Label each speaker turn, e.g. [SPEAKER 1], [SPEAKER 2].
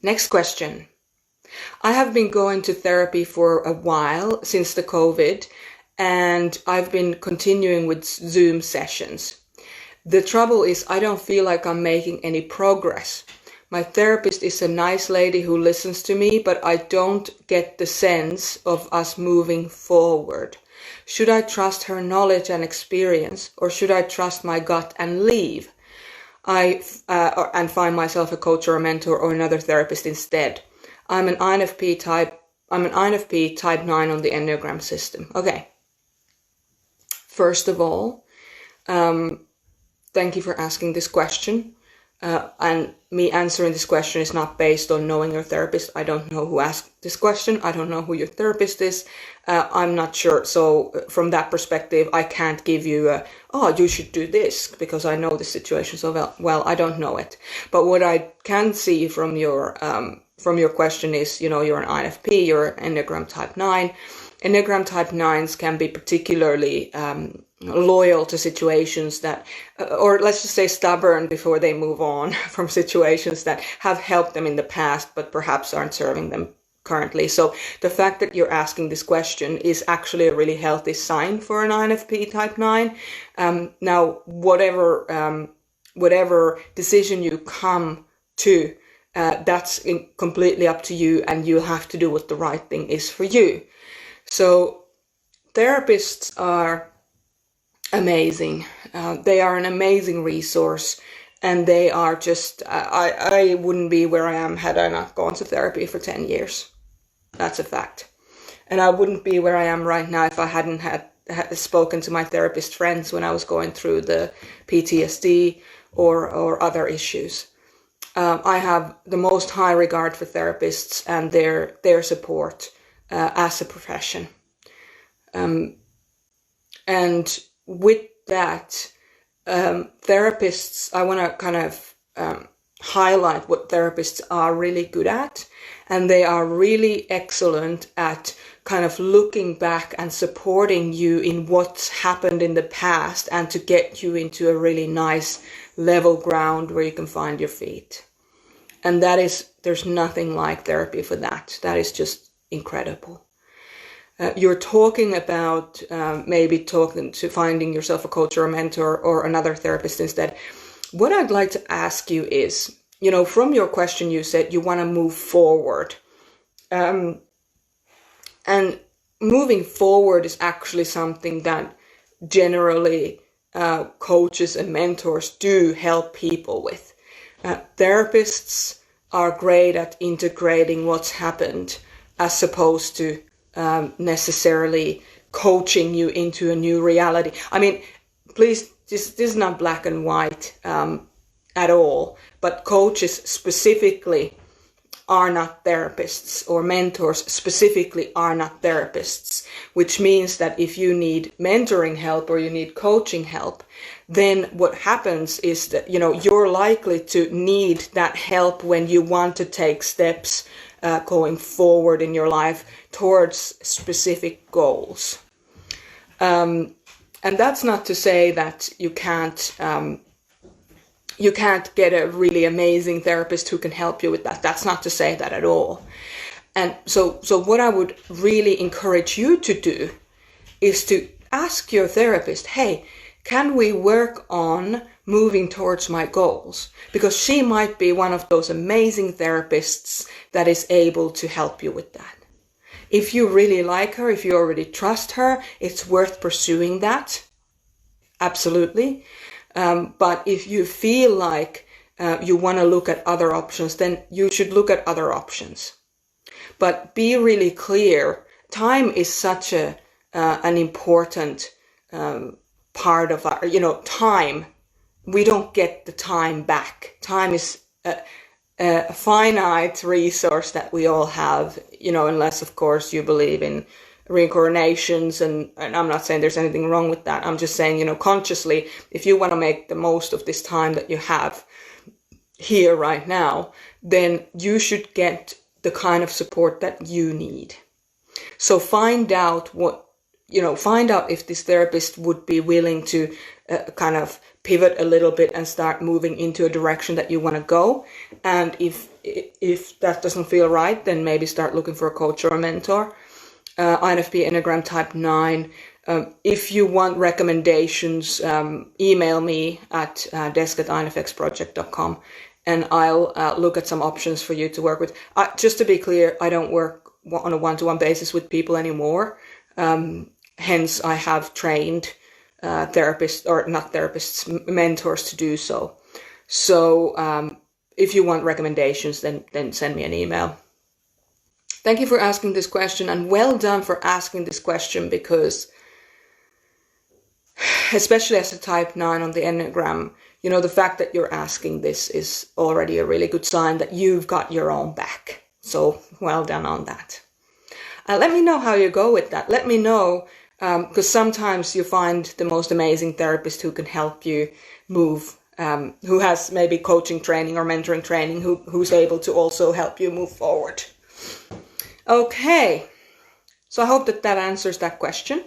[SPEAKER 1] Next question. I have been going to therapy for a while since the COVID, and I've been continuing with Zoom sessions. The trouble is I don't feel like I'm making any progress. My therapist is a nice lady who listens to me, but I don't get the sense of us moving forward. Should I trust her knowledge and experience, or should I trust my gut and leave? And find myself a coach or a mentor or another therapist instead. I'm an INFP type 9 on the enneagram system. Okay. First of all, thank you for asking this question. And me answering this question is not based on knowing your therapist. I don't know who asked this question. I don't know who your therapist is. I'm not sure. So from that perspective, I can't give you you should do this because I know the situation so well. I don't know it. But what I can see from your question is, you're an INFP, you're an enneagram type 9. Enneagram type 9s can be particularly loyal to situations that, or let's just say stubborn before they move on from situations that have helped them in the past, but perhaps aren't serving them currently. So the fact that you're asking this question is actually a really healthy sign for an INFP type 9. Now, whatever decision you come to, that's completely up to you, and you'll have to do what the right thing is for you. So therapists are amazing. They are an amazing resource, and they are just, I wouldn't be where I am had I not gone to therapy for 10 years. That's a fact. And I wouldn't be where I am right now if I hadn't had spoken to my therapist friends when I was going through the PTSD or other issues. I have the most high regard for therapists and their support as a profession. And with that, therapists, I want to kind of highlight what therapists are really good at. And they are really excellent at kind of looking back and supporting you in what's happened in the past and to get you into a really nice level ground where you can find your feet. And there's nothing like therapy for that. That is just incredible. You're talking about finding yourself a coach or a mentor or another therapist instead. What I'd like to ask you is, from your question, you said you want to move forward. And moving forward is actually something that generally coaches and mentors do help people with. Therapists are great at integrating what's happened as opposed to necessarily coaching you into a new reality. I mean, please, this is not black and white at all, but coaches specifically are not therapists, or mentors specifically are not therapists, which means that if you need mentoring help or you need coaching help, then what happens is that, you're likely to need that help when you want to take steps going forward in your life towards specific goals. And that's not to say that you can't get a really amazing therapist who can help you with that. That's not to say that at all. And so what I would really encourage you to do is to ask your therapist, hey, can we work on moving towards my goals? Because she might be one of those amazing therapists that is able to help you with that. If you really like her, if you already trust her, it's worth pursuing that. Absolutely. But if you feel like you want to look at other options, then you should look at other options. But be really clear. Time is such an important part of our, time. We don't get the time back. Time is a finite resource that we all have, unless, of course, you believe in reincarnations, and I'm not saying there's anything wrong with that. I'm just saying, consciously, if you want to make the most of this time that you have here right now, then you should get the kind of support that you need. So find out if this therapist would be willing to kind of pivot a little bit and start moving into a direction that you want to go. And if if that doesn't feel right, then maybe start looking for a coach or a mentor. INFP Enneagram Type 9. If you want recommendations, email me at desk@infxproject.com, and I'll look at some options for you to work with. Just to be clear, I don't work on a one-to-one basis with people anymore. Hence, I have trained therapists, or not therapists, mentors to do so. So if you want recommendations, then send me an email. Thank you for asking this question, and well done for asking this question, because especially as a type 9 on the Enneagram, the fact that you're asking this is already a really good sign that you've got your own back. So well done on that. Let me know how you go with that. Let me know, because sometimes you find the most amazing therapist who can help you move, who has maybe coaching training or mentoring training, who's able to also help you move forward. Okay, so I hope that answers that question.